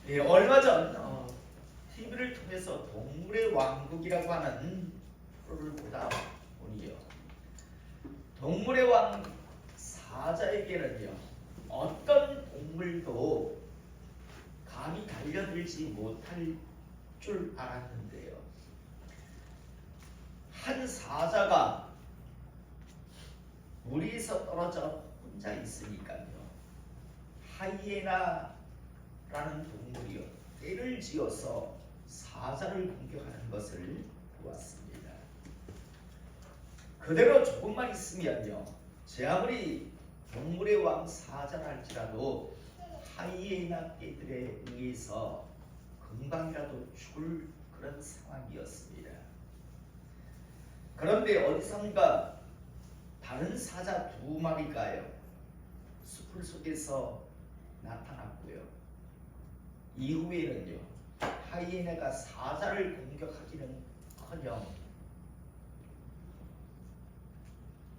예, 얼마 전 TV를 통해서 동물의 왕국이라고 하는 프로를 보다 보니요. 동물의 왕 사자에게는요. 어떤 동물도 감히 달려들지 못할 줄 알았는데요. 한 사자가 무리에서 떨어져 혼자 있으니까요. 하이에나라는 동물이요. 떼를 지어서 사자를 공격하는 것을 보았습니다. 그대로 조금만 있으면요. 제 아무리 동물의 왕 사자라 할지라도 하이에나 떼들에 의해서 금방이라도 죽을 그런 상황이었습니다. 그런데 어디선가 다른 사자 두 마리가요. 숲을 속에서 나타났고요. 이후에는요. 하이에나가 사자를 공격하기는커녕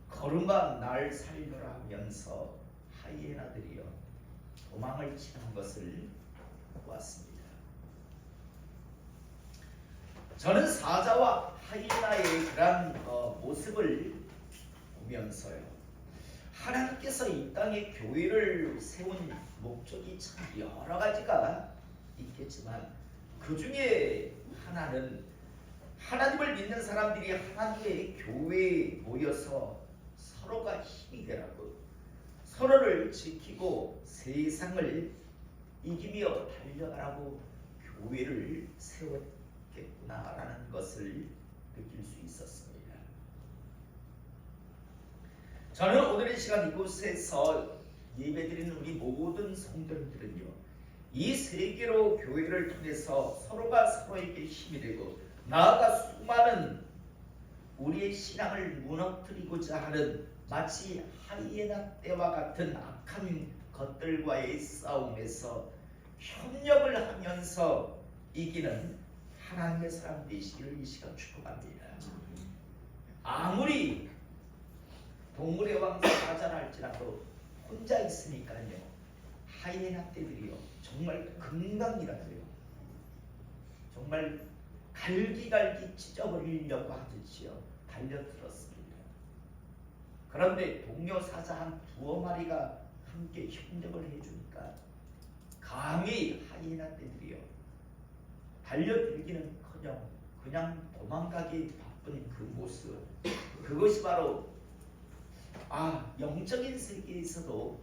걸음마 날 살려라 하면서 하이에나들이요. 도망을 치는 것을 보았습니다. 저는 사자와 하이에나의 그런 모습을 보면서요. 하나님께서 이 땅에 교회를 세운 목적이 참 여러 가지가 있겠지만 그 중에 하나는 하나님을 믿는 사람들이 하나님의 교회에 모여서 서로가 힘이 되라고 서로를 지키고 세상을 이기며 달려가라고 교회를 세웠겠구나라는 것을 느낄 수 있었습니다. 저는 오늘 이 시간 이곳에서 예배드리는 우리 모든 성도들은요, 이 세계로 교회를 통해서 서로가 서로에게 힘이 되고 나아가 수많은 우리의 신앙을 무너뜨리고자 하는 마치 하이에나 떼와 같은 악한 것들과의 싸움에서 협력을 하면서 이기는 하나님의 사람 되시기를 이 시간 축복합니다. 아무리 동물의 왕 사자라 할지라도 혼자 있으니까요. 하이에나 떼들이요. 정말 금강이라도요. 정말 갈기갈기 찢어버리려고 하듯이요. 달려들었습니다. 그런데 동료 사자 한 두어 마리가 함께 협력을 해주니까 감히 하이에나 떼들이요. 달려들기는커녕 그냥 도망가기 바쁜 그 모습. 그것이 바로 영적인 세계에서도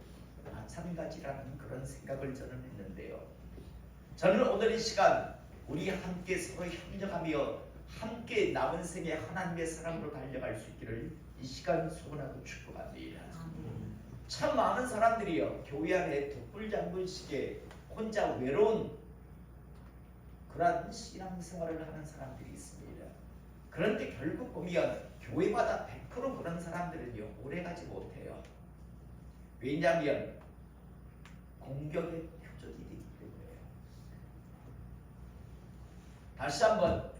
마찬가지라는 그런 생각을 저는 했는데요. 저는 오늘 이 시간 우리 함께 서로 협력하며 함께 남은 생에 하나님의 사랑으로 달려갈 수 있기를 이 시간 소원하고 축복합니다. 참 많은 사람들이요. 교회 안에 독불장군식의 혼자 외로운 그러한 신앙생활을 하는 사람들이 있습니다. 그런데 결국 보면 교회마다 100% 그런 사람들은요. 오래가지 못해요. 왜냐하면 공격의 표적이 되기 때문에요. 다시 한번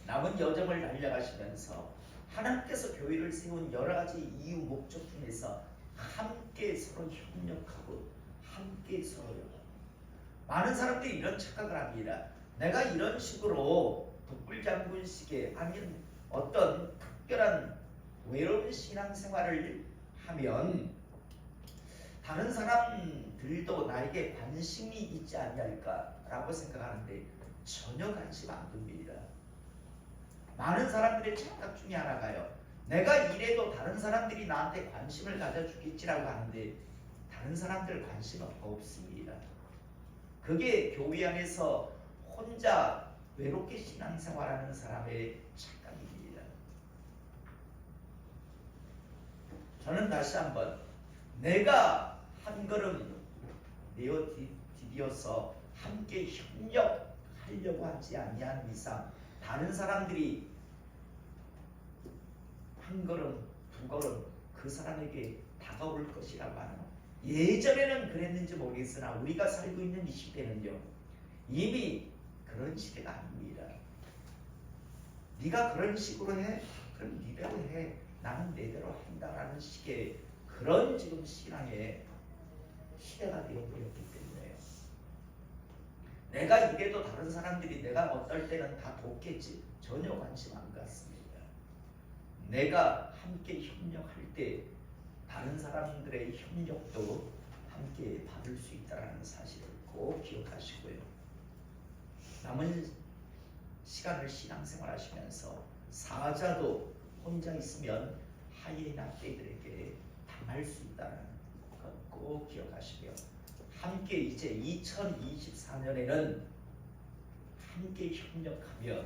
남은 여정을 달려가시면서 하나님께서 교회를 세운 여러 가지 이유 목적 중에서 함께 서로 협력하고 함께 서로요. 많은 사람들이 이런 착각을 합니다. 내가 이런 식으로 독불장군식의 아니면 어떤 특별한 외로운 신앙생활을 하면 다른 사람들도 나에게 관심이 있지 않을까라고 생각하는데 전혀 관심 안 둡니다. 많은 사람들의 착각 중에 하나가요. 내가 이래도 다른 사람들이 나한테 관심을 가져주겠지라고 하는데 다른 사람들 관심 없습니다. 그게 교회 안에서 혼자 외롭게 신앙생활하는 사람의 착각입니다. 저는 다시 한번 내가 한 걸음 내어 디뎌서 함께 협력하려고 하지 아니하는 이상 다른 사람들이 한 걸음 두 걸음 그 사람에게 다가올 것이라고 하는 예전에는 그랬는지 모르겠으나 우리가 살고 있는 이 시대는요 이미 그런 시대가 아닙니다. 네가 그런 식으로 해? 그럼 네대로 해. 나는 내대로 한다라는 식의 그런 지금 신앙의 시대가 되어버렸기 때문에요. 내가 이래도 다른 사람들이 내가 어떨 때는 다 돕겠지. 전혀 관심 안 갖습니다. 내가 함께 협력할 때 다른 사람들의 협력도 함께 받을 수 있다는 사실을 꼭 기억하시고요. 남은 시간을 신앙생활 하시면서 사자도 혼자 있으면 하이에나 떼들에게 당할 수 있다는 것 꼭 기억하시고요. 함께 이제 2024년에는 함께 협력하며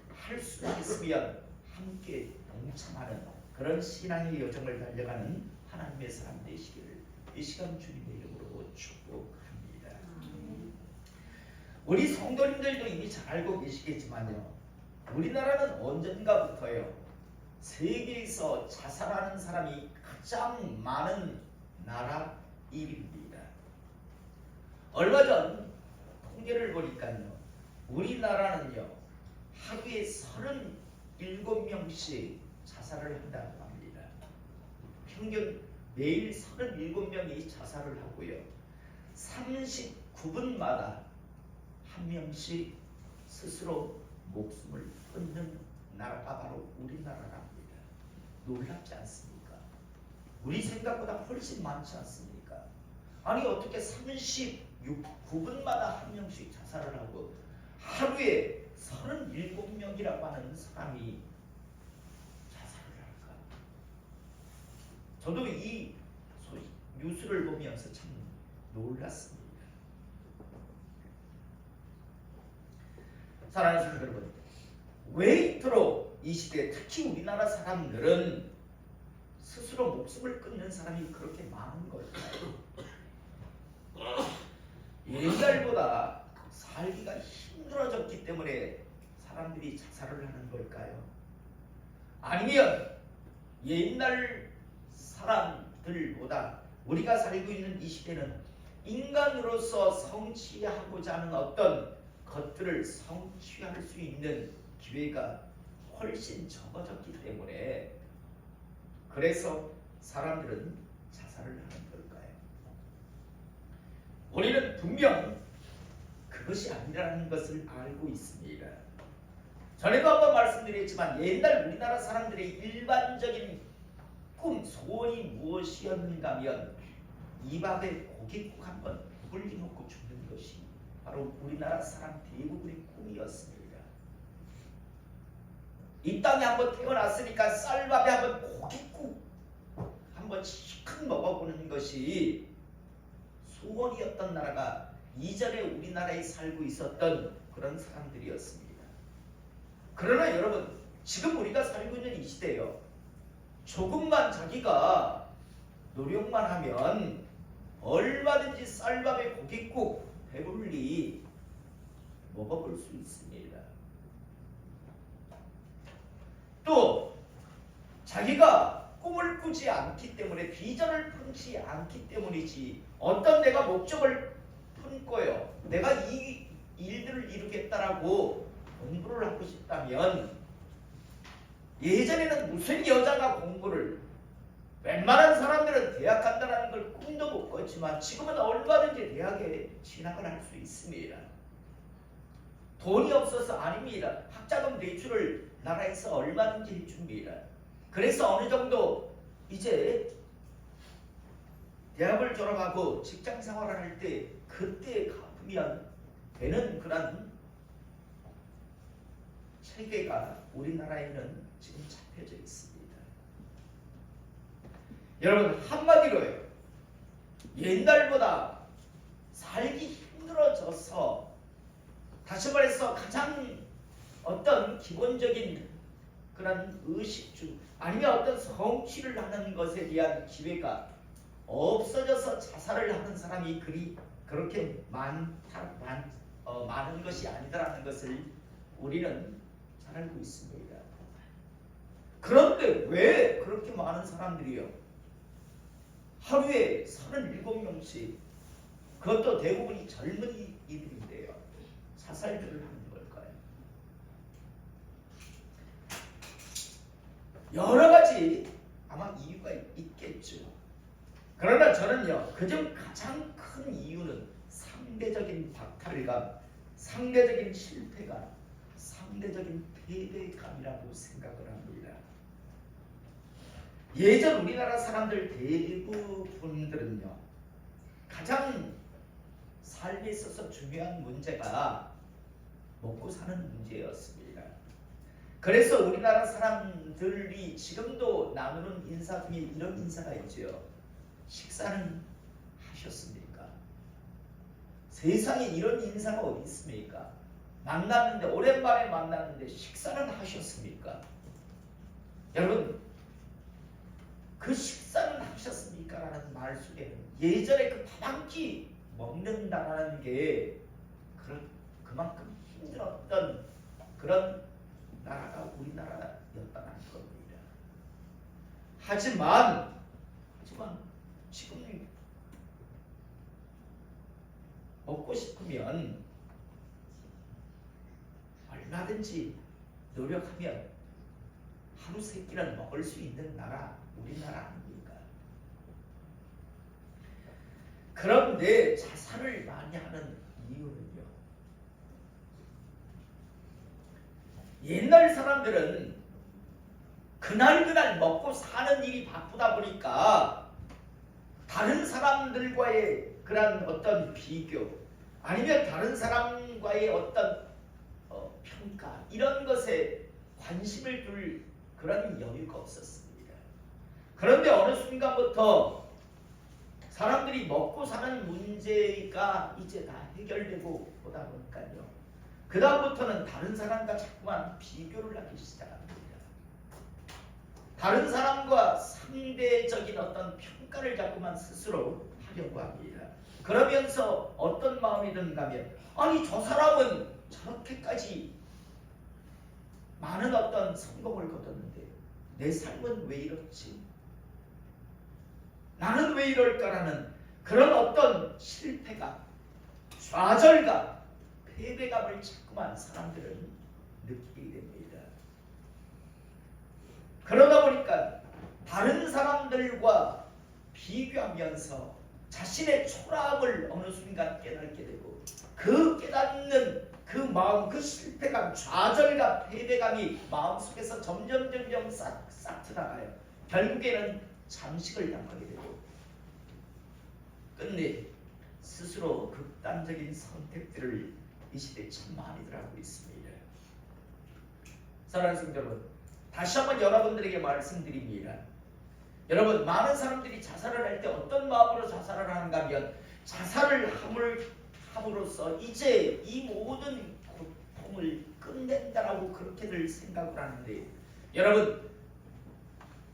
할 수 있으면 함께 동참하는 그런 신앙의 여정을 달려가는 하나님의 사람 되시기를 이 시간 주님의 이름으로 축복합니다. 우리 성도님들도 이미 잘 알고 계시겠지만요, 우리나라는 언젠가부터요 세계에서 자살하는 사람이 가장 많은 나라 1위입니다. 얼마 전 통계를 보니까요, 우리나라는요 하루에 37명씩 자살을 한다고 합니다. 평균 매일 37명이 자살을 하고요, 39분마다 한 명씩 스스로 목숨을 끊는 나라가 바로 우리나라랍니다. 놀랍지 않습니까? 우리 생각보다 훨씬 많지 않습니까? 아니 어떻게 39분마다 한 명씩 자살을 하고 하루에 37명이라고 하는 사람이 자살을 할까? 저도 이 뉴스를 보면서 참 놀랐습니다. 사랑하는 성도 여러분, 왜 이토록 이 시대에 특히 우리나라 사람들은 스스로 목숨을 끊는 사람이 그렇게 많은 걸까요? 옛날보다 살기가 힘들어졌기 때문에 사람들이 자살을 하는 걸까요? 아니면 옛날 사람들보다 우리가 살고 있는 이 시대는 인간으로서 성취하고자 하는 어떤 것들을 성취할 수 있는 기회가 훨씬 적어졌기 때문에 그래서 사람들은 자살을 하는 걸까요? 우리는 분명 그것이 아니라는 것을 알고 있습니다. 전에도 한번 말씀드렸지만 옛날 우리나라 사람들의 일반적인 꿈, 소원이 무엇이었는가 하면 입 앞에 고깃국 한번 불려놓고 죽는 것이 바로 우리나라 사람 대부분의 꿈이었습니다. 이 땅에 한번 태어났으니까 쌀밥에 한번 고깃국 한번 시큰 먹어보는 것이 소원이었던 나라가 이전에 우리나라에 살고 있었던 그런 사람들이었습니다. 그러나 여러분, 지금 우리가 살고 있는 이 시대요, 조금만 자기가 노력만 하면 얼마든지 쌀밥에 고깃국 배불리 먹어볼 수 있습니다. 또 자기가 꿈을 꾸지 않기 때문에, 비전을 품지 않기 때문이지, 어떤 내가 목적을 품고요, 내가 이 일들을 이루겠다라고 공부를 하고 싶다면, 예전에는 무슨 여자가 공부를, 웬만한 사람들은 대학 간다는 걸 꿈도 못 꿨지만 지금은 얼마든지 대학에 진학을 할 수 있습니다. 돈이 없어서 아닙니다. 학자금 대출을 나라에서 얼마든지 해줍니다. 그래서 어느 정도 이제 대학을 졸업하고 직장 생활을 할 때 그때 갚으면 되는 그런 체계가 우리나라에는 지금 잡혀져 있습니다. 여러분, 한마디로요, 옛날보다 살기 힘들어져서, 다시 말해서 가장 어떤 기본적인 그런 의식주 아니면 어떤 성취를 하는 것에 대한 기회가 없어져서 자살을 하는 사람이 그렇게 많은 것이 아니다라는 것을 우리는 잘 알고 있습니다. 그런데 왜 그렇게 많은 사람들이요, 하루에 37명씩, 그것도 대부분이 젊은이들인데요, 자살들을 하는 걸까요? 여러 가지 아마 이유가 있겠죠. 그러나 저는요, 그중 가장 큰 이유는 상대적인 박탈감, 상대적인 실패감, 상대적인 패배감이라고 생각을 합니다. 예전 우리나라 사람들 대부분들은요, 가장 삶에 있어서 중요한 문제가 먹고 사는 문제였습니다. 그래서 우리나라 사람들이 지금도 나누는 인사 중에 이런 인사가 있죠. 식사는 하셨습니까? 세상에 이런 인사가 어디 있습니까? 만났는데, 오랜만에 만났는데 식사는 하셨습니까? 여러분, 그 식사는 하셨습니까? 라는 말 속에는 예전에 그 밥 한 끼 먹는다라는 게 그만큼 힘들었던 그런 나라가 우리나라였다는 겁니다. 하지만 지금 먹고 싶으면 얼마든지 노력하면 하루 세 끼는 먹을 수 있는 나라, 우리나라 아닙니까? 그런데 자살을 많이 하는 이유는요, 옛날 사람들은 그날 먹고 사는 일이 바쁘다 보니까 다른 사람들과의 그런 어떤 비교, 아니면 다른 사람과의 어떤 평가, 이런 것에 관심을 둘 그런 여유가 없었습니다. 그런데 어느 순간부터 사람들이 먹고 사는 문제가 이제 다 해결되고 보다 보니까요, 그 다음부터는 다른 사람과 자꾸만 비교를 하기 시작합니다. 다른 사람과 상대적인 어떤 평가를 자꾸만 스스로 하려고 합니다. 그러면서 어떤 마음이 든가 하면, 아니 저 사람은 저렇게까지 많은 어떤 성공을 거뒀는데 내 삶은 왜 이렇지? 나는 왜 이럴까라는 그런 어떤 실패감, 좌절감, 패배감을 자꾸만 사람들은 느끼게 됩니다. 그러다 보니까 다른 사람들과 비교하면서 자신의 초라함을 어느 순간 깨닫게 되고, 그 깨닫는 그 마음, 그 실패감, 좌절감, 패배감이 마음속에서 점점 싹 트나가요. 결국에는 잠식을 당하게 되고, 끝내 스스로 극단적인 선택들을 이 시대에 참 많이들 하고 있습니다. 사랑하는 성도 여러분, 다시 한번 여러분들에게 말씀드립니다. 여러분, 많은 사람들이 자살을 할 때 어떤 마음으로 자살을 하는가 하면, 자살을 함으로써 이제 이 모든 고통을 끝낸다라고 그렇게들 생각을 하는데, 여러분,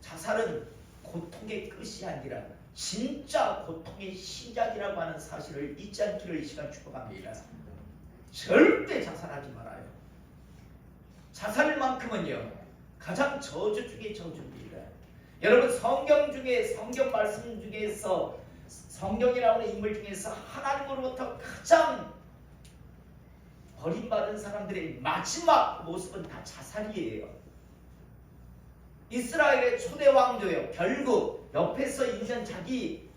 자살은 고통의 끝이 아니라 진짜 고통의 시작이라고 하는 사실을 잊지 않기를 이 시간 축복합니다. 절대 자살하지 말아요. 자살만큼은요, 가장 저주 중에 저주입니다. 여러분, 성경 말씀 중에서, 성경에 나오는 인물 중에서 하나님으로부터 가장 버림받은 사람들의 마지막 모습은 다 자살이에요. 이스라엘의 초대 왕조요, 결국 옆에서 있는 자기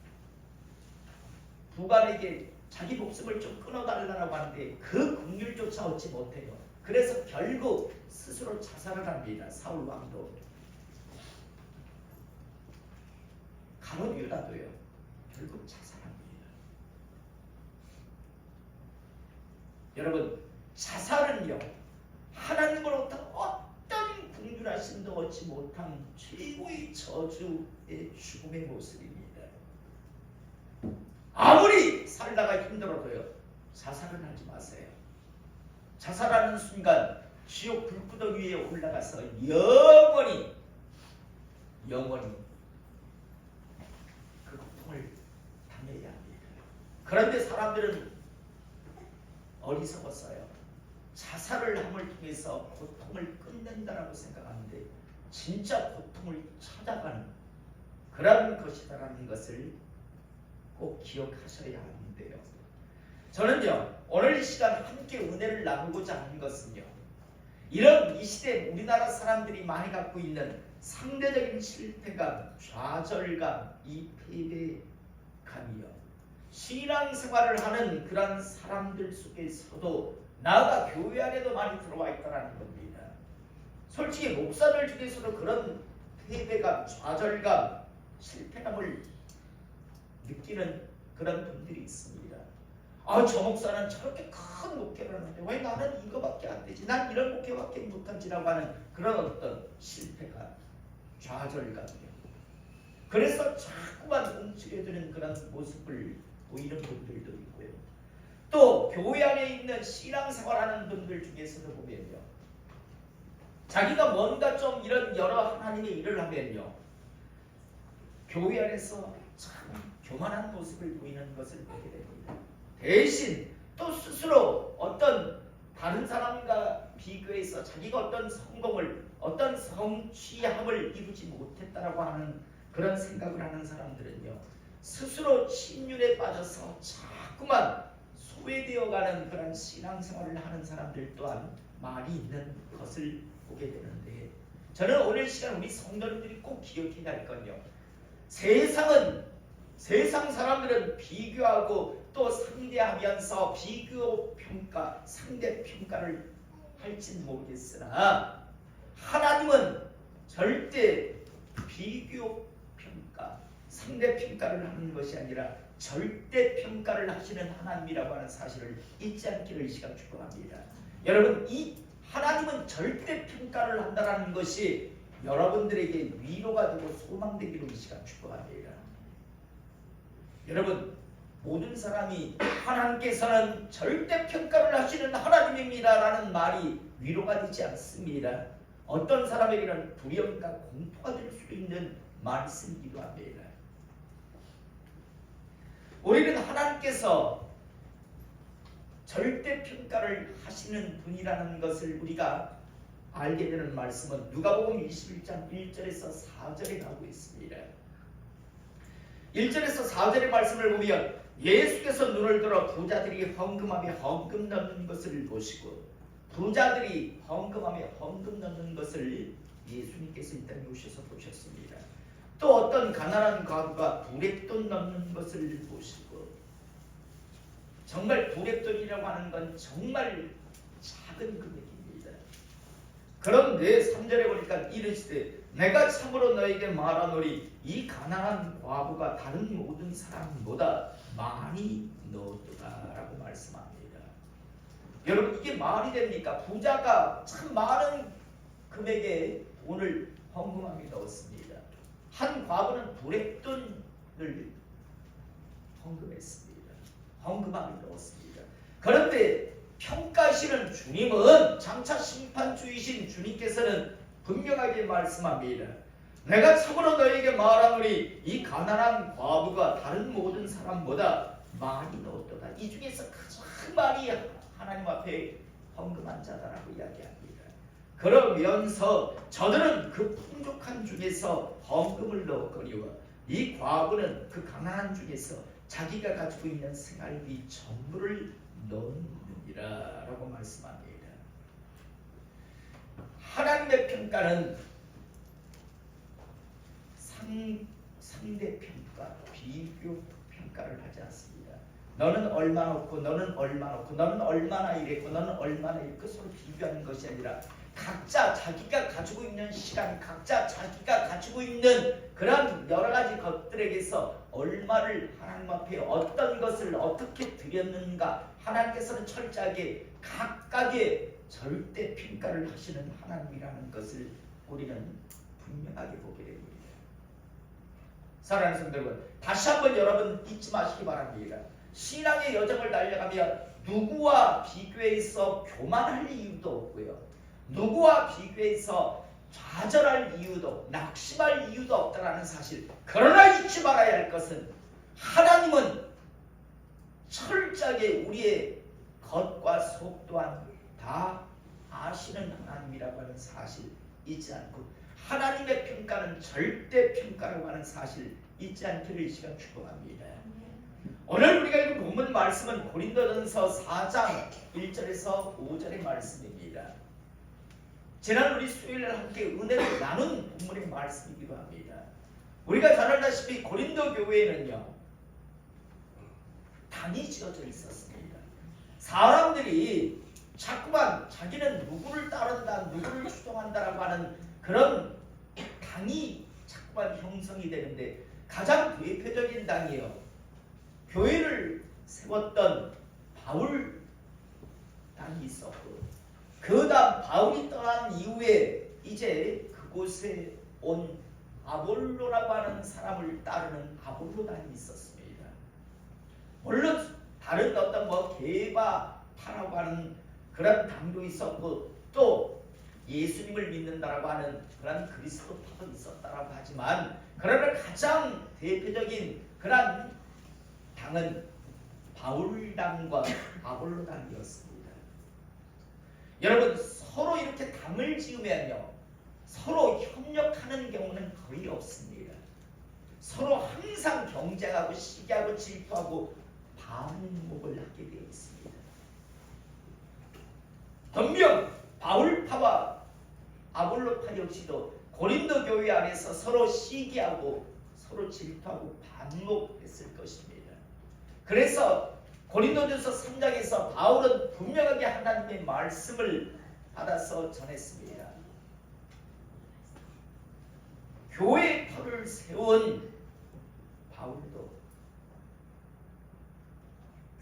부관에게 자기 목숨을 좀 끊어달라고 하는데 그 긍휼조차 얻지 못해요. 그래서 결국 스스로 자살을 합니다. 사울 왕도. 가룟 유다도요, 결국 자살합니다. 여러분, 자살은요, 하나님으로부터 어떤 긍휼하심도 얻지 못한 최고의 저주의 죽음의 모습입니다. 아무리 살다가 힘들어도요, 자살은 하지 마세요. 자살하는 순간 지옥 불구덩이 위에 올라가서 영원히 그 고통을 당해야 합니다. 그런데 사람들은 어리석었어요. 자살을 함을 통해서 고통을 끝낸다라고 생각하는데 진짜 고통을 찾아가는 그런 것이다라는 것을 꼭 기억하셔야 하는데요. 저는요, 오늘 이 시간 함께 은혜를 나누고자 하는 것은요, 이런 이 시대 우리나라 사람들이 많이 갖고 있는 상대적인 실패감, 좌절감, 이 패배감이요, 신앙생활을 하는 그런 사람들 속에서도 나아가 교회 안에도 많이 들어와 있다는 겁니다. 솔직히 목사들 중에서도 그런 패배감, 좌절감, 실패감을 느끼는 그런 분들이 있습니다. 저 목사는 저렇게 큰 목회를 하는데 왜 나는 이거밖에 안 되지? 난 이런 목회밖에 못하지라고 하는 그런 어떤 실패감, 좌절감이요. 그래서 자꾸만 움츠려드는 그런 모습을 보이는 분들도 있고요. 또 교회 안에 있는 신앙생활하는 분들 중에서도 보면요, 자기가 뭔가 좀 이런 여러 하나님의 일을 하면요, 교회 안에서 참 교만한 모습을 보이는 것을 보게 됩니다. 대신 또 스스로 어떤 다른 사람과 비교해서 자기가 어떤 성공을, 어떤 성취함을 이루지 못했다라고 하는 그런 생각을 하는 사람들은요, 스스로 신륜에 빠져서 자꾸만 소외되어가는 그런 신앙생활을 하는 사람들 또한 많이 있는 것을 보게 되는데, 저는 오늘 시간 우리 성도님들이 꼭 기억해야 할 건요, 세상 사람들은 비교하고 또 상대하면서 비교 평가, 상대 평가를 할지는 모르겠으나 하나님은 절대 비교 평가, 상대 평가를 하는 것이 아니라 절대 평가를 하시는 하나님이라고 하는 사실을 잊지 않기를 이 시간 축복합니다. 여러분, 이 하나님은 절대 평가를 한다는 것이 여러분들에게 위로가 되고 소망되기로 이 시간 축복합니다. 여러분, 모든 사람이 하나님께서는 절대 평가를 하시는 하나님입니다라는 말이 위로가 되지 않습니다. 어떤 사람에게는 두려움과 공포가 될 수 있는 말씀이기도 합니다. 우리는 하나님께서 절대 평가를 하시는 분이라는 것을 우리가 알게 되는 말씀은 누가복음 21장 1절에서 4절에 나오고 있습니다. 1절에서 4절의 말씀을 보면 예수께서 눈을 들어 부자들이 헌금함에 헌금 넣는 것을 보시고, 부자들이 헌금함에 헌금 넣는 것을 예수님께서 이 땅에 오셔서 보셨습니다. 또 어떤 가난한 과부가 두렙돈 넣는 것을 보시고, 정말 두렙돈이라고 하는 건 정말 작은 금액입니다. 그런데 3절에 보니까 이르시되 내가 참으로 너에게 말하노니 이 가난한 과부가 다른 모든 사람보다 많이 넣었도다라고 말씀합니다. 여러분, 이게 말이 됩니까? 부자가 참 많은 금액의 돈을 헌금함에 넣었습니다. 한 과부는 두렙돈을 헌금했습니다. 헌금함에 넣었습니다. 그런데 평가하시는 주님은, 장차 심판주이신 주님께서는 분명하게 말씀합니다. 내가 참으로 너에게 말하노니 이 가난한 과부가 다른 모든 사람보다 많이 넣었도다. 이 중에서 가장 많이 하나님 앞에 헌금한 자다라고 이야기합니다. 그러면서 저들은 그 풍족한 중에서 헌금을 넣었거니와 이 과부는 그 가난한 중에서 자기가 가지고 있는 생활비 전부를 넣느니라 라고 말씀합니다. 하나님의 평가는 상대 평가, 비교 평가를 하지 않습니다. 너는 얼마 넣고 너는 얼마 넣고 너는 얼마나 이랬고 너는 얼마나 이랬고 서로 비교하는 것이 아니라 각자 자기가 가지고 있는 시간, 각자 자기가 가지고 있는 그런 여러 가지 것들에게서 얼마를 하나님 앞에 어떤 것을 어떻게 드렸는가, 하나님께서는 철저하게 각각의 절대 평가를 하시는 하나님이라는 것을 우리는 분명하게 보게 됩니다. 사랑하는 성도 여러분, 다시 한번 여러분 잊지 마시기 바랍니다. 신앙의 여정을 달려가면 누구와 비교해서 교만할 이유도 없고요, 누구와 비교해서 좌절할 이유도, 낙심할 이유도 없다는 사실. 그러나 잊지 말아야 할 것은 하나님은 철저하게 우리의 겉과 속 또한 다 아시는 하나님이라고 하는 사실 잊지 않고, 하나님의 평가는 절대 평가라고 하는 사실 잊지 않기를 이 시간 축복합니다. 오늘 우리가 읽은 본문 말씀은 고린도전서 4장 1절에서 5절의 말씀입니다. 지난 우리 수요일날 함께 은혜를 나눈 본문의 말씀이기도 합니다. 우리가 잘 알다시피 고린도 교회에는요, 당이 지어져 있었습니다. 사람들이 자꾸만 자기는 누구를 따른다, 누구를 추종한다라고 하는 그런 당이 자꾸만 형성이 되는데 가장 대표적인 당이요. 교회를 세웠던 바울 당이 있었고 그 다음 바울이 떠난 이후에 이제 그곳에 온 아볼로라고 하는 사람을 따르는 아볼로 당이 있었습니다. 물론 다른 어떤 게바파라고 하는 그런 당도 있었고 또 예수님을 믿는다라고 하는 그런 그리스도파도 있었다라고 하지만 그러나 가장 대표적인 그런 당은 바울당과 아볼로당이었습니다. 여러분 서로 이렇게 당을 지으면요 서로 협력하는 경우는 거의 없습니다. 서로 항상 경쟁하고 시기하고 질투하고 반목을 하게 되어 있습니다. 분명 바울파와 아볼로파 역시도 고린도 교회 안에서 서로 시기하고 서로 질투하고 반목했을 것입니다. 그래서 고린도전서 3장에서 바울은 분명하게 하나님의 말씀을 받아서 전했습니다. 교회의 터를 세운 바울도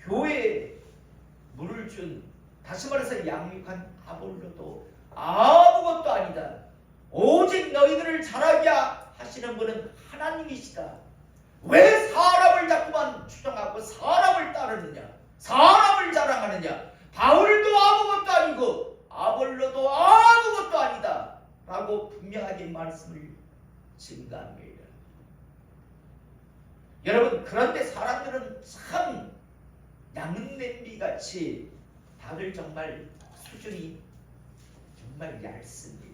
교회에 물을 준 다시 말해서 양육한 아볼로도 아무것도 아니다. 오직 너희들을 자라게 하시는 분은 하나님이시다. 왜 사람을 자꾸만 추종하고 사람을 따르느냐? 사람을 자랑하느냐? 바울도 아무것도 아니고 아볼로도 아무것도 아니다. 라고 분명하게 말씀을 증가합니다. 여러분 그런데 사람들은 참 양냄비같이 다들 정말 수준이 정말 얇습니다.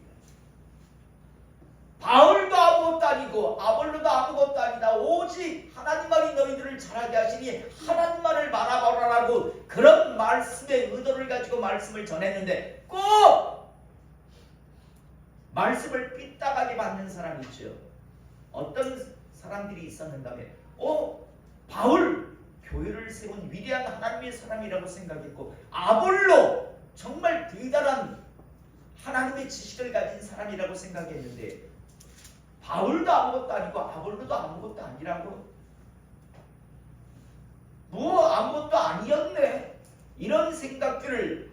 바울도 아무것도 아니고 아볼로도 아무것도 아니다. 오직 하나님만이 너희들을 자라게 하시니 하나님만을 바라보라라고 그런 말씀의 의도를 가지고 말씀을 전했는데 꼭 말씀을 삐딱하게 받는 사람이 있죠. 어떤 사람들이 있었는다면 바울 교회를 세운 위대한 하나님의 사람이라고 생각했고 아볼로 정말 대단한 하나님의 지식을 가진 사람이라고 생각했는데 바울도 아무것도 아니고 아볼로도 아무것도 아니라고 아무것도 아니었네 이런 생각들을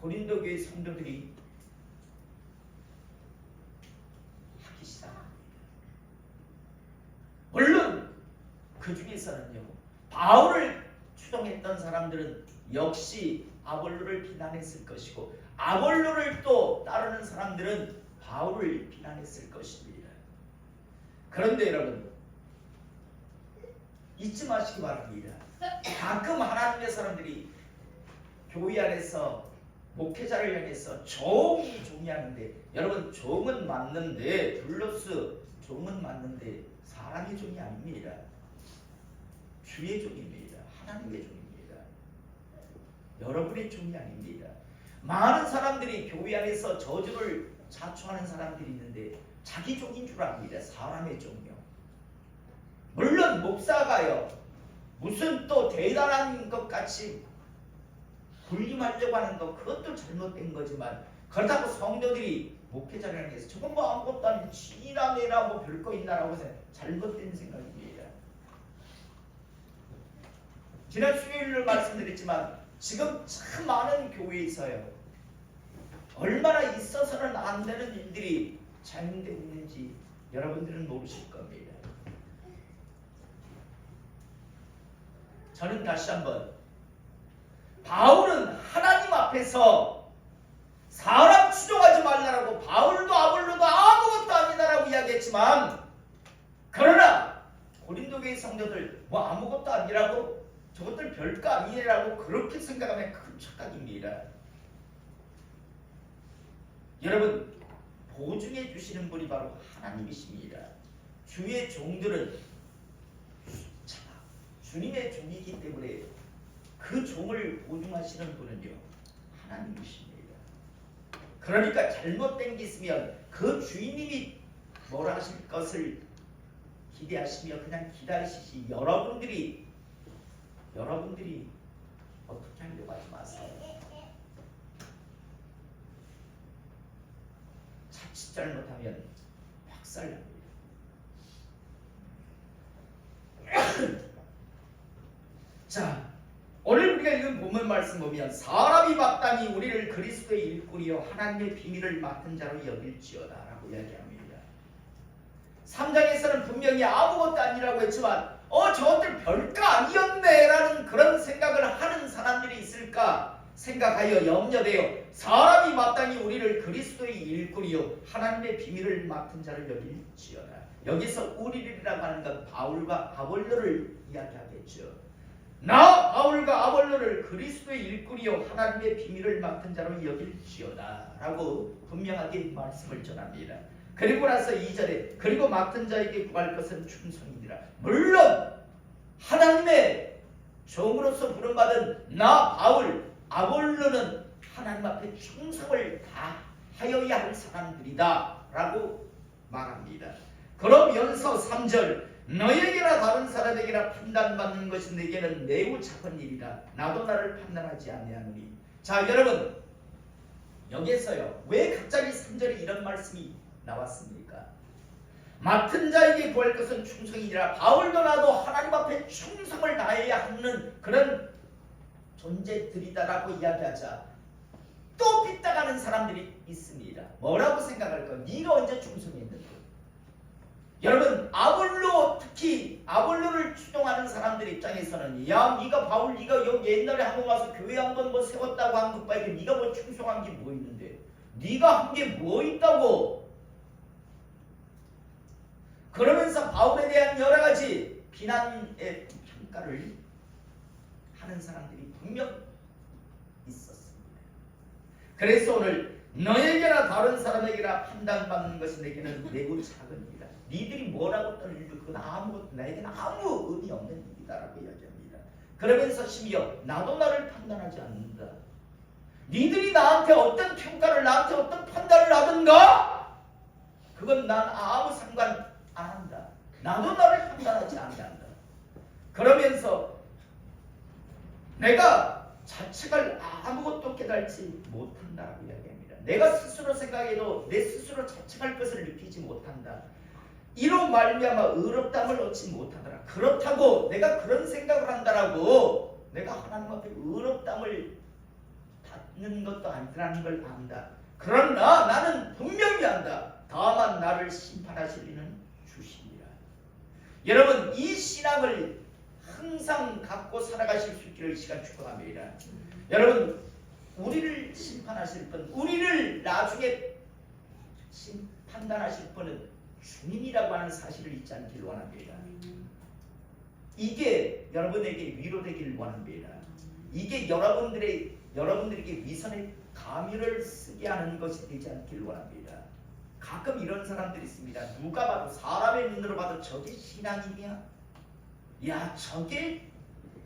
고린도 교회 성도들이 하기 시작합니다. 물론 그 중에서는요 바울을 추종했던 사람들은 역시 아볼로를 비난했을 것이고 아볼로를 또 따르는 사람들은 바울을 비난했을 것입니다. 그런데 여러분 잊지 마시기 바랍니다. 가끔 하나님의 사람들이 교회 안에서 목회자를 향해서 종이 하는데 여러분 종은 맞는데 둘러스 종은 맞는데 사람의 종이 아닙니다. 주의 종입니다. 하나님의 종입니다. 여러분의 종이 아닙니다. 많은 사람들이 교회 안에서 저주를 자초하는 사람들이 있는데 자기 종인 줄 압니다. 사람의 종이요. 물론 목사가요 무슨 또 대단한 것 같이 불림하려고 하는 것 그것도 잘못된 거지만 그렇다고 성도들이 목회자를 향해서 저건 아무것도 아닌 지나 내라 별거 있나라고 해서 잘못된 생각입니다. 지난 수요일로 말씀드렸지만 지금 참 많은 교회에서요 얼마나 있어서는 안 되는 일들이 잘못되고 있는지 여러분들은 모르실 겁니다. 저는 다시 한번 바울은 하나님 앞에서 사람 추종하지 말라라고 바울도 아볼로도 아무것도 아니다라고 이야기했지만 그러나 고린도 교회 성도들 아무것도 아니라고 저것들 별거 아니라고 그렇게 생각하면 큰 착각입니다. 여러분 보증해 주시는 분이 바로 하나님이십니다. 주의 종들은 주님의 종이기 때문에 그 종을 보증하시는 분은요 하나님이십니다. 그러니까 잘못된 게 있으면 그 주인님이 뭐라 하실 것을 기대하시며 그냥 기다리시지 여러분들이 여러분들이 어떻게 하려고 하지 마세요. 자칫 잘못하면 확살납니다. 자, 오늘 우리가 읽은 본문 말씀 보면 사람이 마땅히 우리를 그리스도의 일꾼이요 하나님의 비밀을 맡은 자로 여길지어다 라고 이야기합니다. 3장에서는 분명히 아무것도 아니라고 했지만 저것들 별거 아니었네 라는 그런 생각을 하는 사람들이 있을까 생각하여 염려되어 사람이 마땅히 우리를 그리스도의 일꾼이요 하나님의 비밀을 맡은 자를 여길지어다. 여기서 우리라고 하는 건 바울과 아볼로를 이야기하겠죠. 나 바울과 아볼로를 그리스도의 일꾼이요 하나님의 비밀을 맡은 자로 여길지어다 라고 분명하게 말씀을 전합니다. 그리고 나서 2절에 그리고 맡은 자에게 구할 것은 충성이니라. 물론 하나님의 종으로서 부름받은 나 바울 아볼로는 하나님 앞에 충성을 다하여야 할 사람들이다 라고 말합니다. 그러면서 3절 너에게나 다른 사람에게나 판단받는 것이 내게는 매우 작은 일이다. 나도 나를 판단하지 아니하노니. 자 여러분, 여기에서요 왜 갑자기 3절에 이런 말씀이 나왔습니까? 맡은 자에게 구할 것은 충성이니라. 바울도 나도 하나님 앞에 충성을 다해야 하는 그런 존재들이다라고 이야기하자 또 빗나가는 사람들이 있습니다. 뭐라고 생각할까? 네가 언제 충성했는데? 여러분, 아볼로, 특히 아볼로를 추종하는 사람들 입장에서는 야 네가 바울 네가 여기 옛날에 한번 와서 교회 한번 뭐 세웠다고 한 것밖에 네가 뭐 충성한 게 뭐 있는데, 네가 한 게 뭐 있다고. 그러면서 바울에 대한 여러 가지 비난의 평가를 하는 사람들이 분명 있었습니다. 그래서 오늘 너에게나 다른 사람에게나 판단받는 것이 내게는 매우 작은 일이다. 니들이 뭐라고 떠들고 그건 아무것도 나에게는 아무 의미 없는 일이다라고 이야기합니다. 그러면서 심지어 나도 나를 판단하지 않는다. 니들이 나한테 어떤 평가를 나한테 어떤 판단을 하든가 그건 난 아무 상관 안 한다. 나도 나를 판단하지 않는다. 그러면서 내가 자책을 아무것도 깨달지 못한다라고 이야기합니다. 내가 스스로 생각해도 내 스스로 자책할 것을 느끼지 못한다. 이로 말미암아 의롭다함을 얻지 못하더라. 그렇다고 내가 그런 생각을 한다라고 내가 하나님 앞에 의롭다함을 받는 것도 아니라는 걸 안다. 그러나 나는 분명히 안다. 다만 나를 심판하실 이는 주시니라. 여러분, 이 신앙을 항상 갖고 살아가실 수 있기를 이 시간 축복합니다. 여러분, 우리를 심판하실 분, 우리를 나중에 판단하실 분은 주님이라고 하는 사실을 잊지 않기를 원합니다. 이게 여러분에게 위로되기를 원합니다. 이게 여러분들에게 위선의 가면을 쓰게 하는 것이 되지 않기를 원합니다. 가끔 이런 사람들이 있습니다. 누가 봐도 사람의 눈으로 봐도 저게 신앙이냐? 야 저게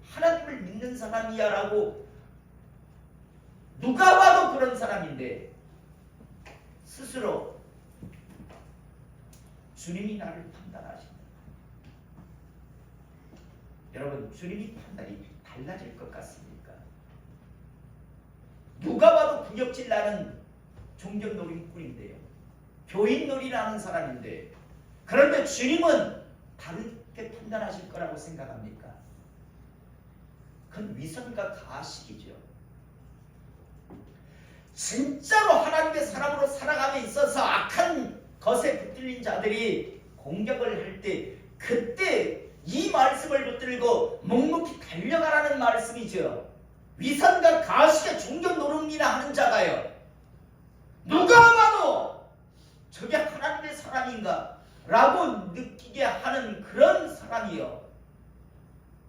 하나님을 믿는 사람이야 라고 누가 봐도 그런 사람인데 스스로 주님이 나를 판단하신다. 여러분, 주님이 판단이 달라질 것 같습니까? 누가 봐도 구역질 나는 종교놀이꾼인데요, 교인놀이라는 사람인데, 그런데 주님은 다르게 판단하실 거라고 생각합니까? 그건 위선과 가식이죠. 진짜로 하나님의 사람으로 살아감에 있어서 악한 것에 붙들린 자들이 공격을 할 때 그때 이 말씀을 붙들고 묵묵히 달려가라는 말씀이죠. 위선과 가식에 종교노름이나 하는 자가요, 누가 봐도 저게 하나님의 사람인가 라고 느끼게 하는 그런 사람이요,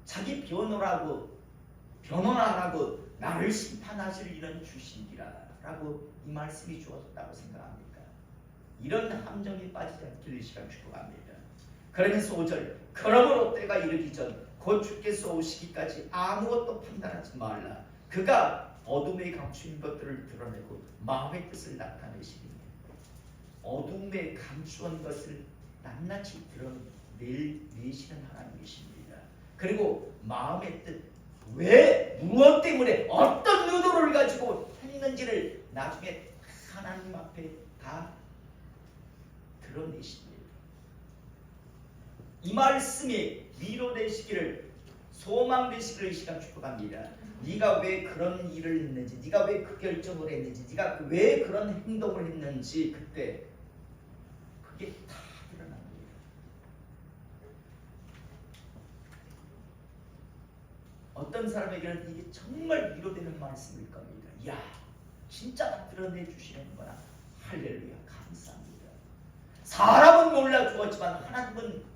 자기 변호하라고 나를 심판하실 일은 주시리라 라고 이 말씀이 주어졌다고 생각합니까? 이런 함정에 빠지지 않기를 이 시간 축복합니다. 그러면서 5절, 그러므로 때가 이르기 전 곧 주께서 오시기까지 아무것도 판단하지 말라. 그가 어둠에 감추인 것들을 드러내고 마음의 뜻을 나타내시리니. 어둠에 감추온 것을 낱낱이 드러내시는 하나님이십니다. 그리고 마음의 뜻, 왜 무엇 때문에 어떤 의도를 가지고 했는지를 나중에 하나님 앞에 다 드러내십니다. 이 말씀이 위로되시기를 소망되시기를 이 시간 축복합니다. 네가 왜 그런 일을 했는지, 네가 왜 그 결정을 했는지, 네가 왜 그런 행동을 했는지 그때 그게 다 드러납니다. 어떤 사람에게는 이게 정말 위로되는 말씀일 겁니다. 야, 진짜 다 드러내 주시는구나. 할렐루야, 감사합니다. 사람은 몰라 주었지만 하나님은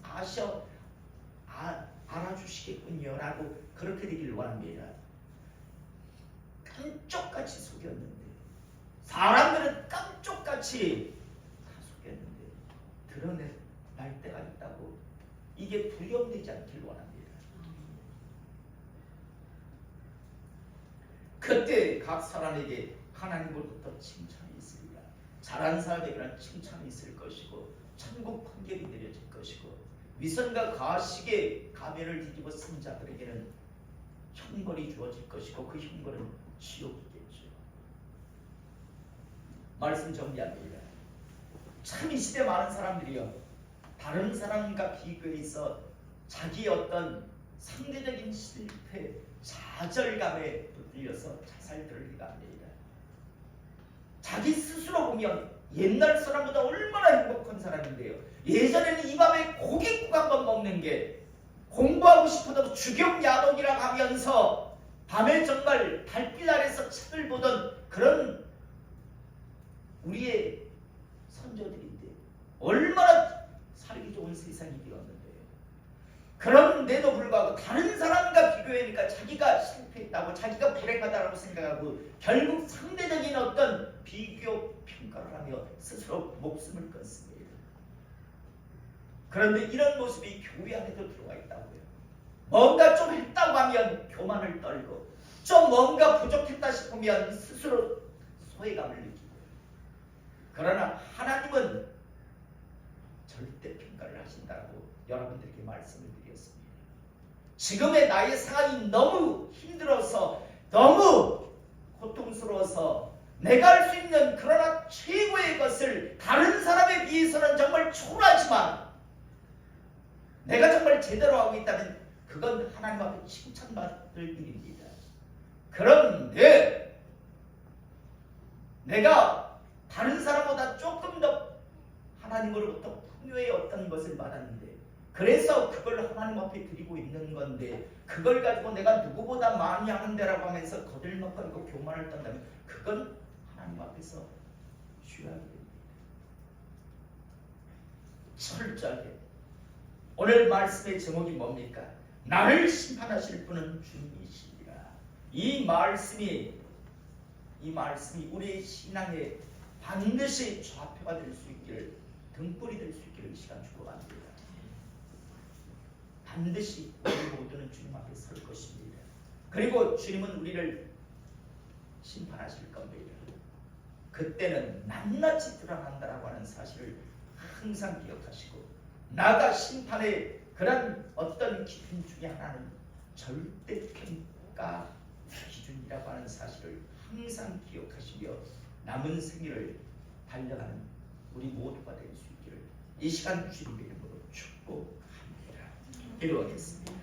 알아주시겠군요 라고 그렇게 되길 원합니다. 깜쪽같이 속였는데, 사람들은 깜쪽같이 다 속였는데 드러낼 때가 있다고, 이게 두려움되지 않길 원합니다. 그때 각 사람에게 하나님으로부터 칭찬이 있습니다. 잘한 사람에게는 칭찬이 있을 것이고, 천국 판결이 내려질 것이고, 위선과 가식의 가면을 뒤집어 쓴 자들에게는 형벌이 주어질 것이고, 그 형벌은 지옥이겠죠. 말씀 정리합니다. 참 이 시대 많은 사람들이요, 다른 사람과 비교해서 자기의 어떤 상대적인 실패, 좌절감에 붙들려서 자살들을 해갑니다. 자기 스스로 보면 옛날 사람보다 얼마나 행복한 사람인데요, 예전에는 이 밤에 고깃국 한번 먹는 게 공부하고 싶어도 주경야독이라고 하면서 밤에 정말 달빛 아래서 책을 보던 그런 우리의 선조들인데 얼마나 살기 좋은 세상이 되었는데요. 그런데도 불구하고 다른 사람과 비교하니까 자기가 실패했다고, 자기가 불행하다고 생각하고 결국 상대적인 어떤 비교 평가를 하며 스스로 목숨을 끊습니다. 그런데 이런 모습이 교회 안에도 들어와 있다고요. 뭔가 좀 했다고 하면 교만을 떨고, 좀 뭔가 부족했다 싶으면 스스로 소외감을 느끼고, 그러나 하나님은 절대 평가를 하신다고 여러분들에게 말씀을 드렸습니다. 지금의 나의 상황이 너무 힘들어서, 너무 고통스러워서 내가 할 수 있는 그러나 최고의 것을 다른 사람에 비해서는 정말 초라하지만 내가 정말 제대로 하고 있다면 그건 하나님 앞에 칭찬받을 일입니다. 그런데 내가 다른 사람보다 조금 더 하나님으로부터 풍요의 어떤 것을 받았는데, 그래서 그걸 하나님 앞에 드리고 있는 건데, 그걸 가지고 내가 누구보다 많이 하는데라고 하면서 거들먹거리고 교만을 떤다면 그건 하나님 앞에서 쉬어야 됩니다. 철저하게. 오늘 말씀의 제목이 뭡니까? 나를 심판하실 분은 주님이시니라. 이 말씀이 우리의 신앙에 반드시 좌표가 될 수 있기를, 등불이 될 수 있기를 이 시간 축복합니다. 반드시 우리 모두는 주님 앞에 설 것입니다. 그리고 주님은 우리를 심판하실 겁니다. 그때는 낱낱이 드러난다라고 하는 사실을 항상 기억하시고, 나가 심판의 그런 어떤 기준 중에 하나는 절대평가 기준이라고 하는 사실을 항상 기억하시며 남은 생일을 달려가는 우리 모두가 될 수 있기를 이 시간 주님의 이름으로 축복합니다. 기도하겠습니다.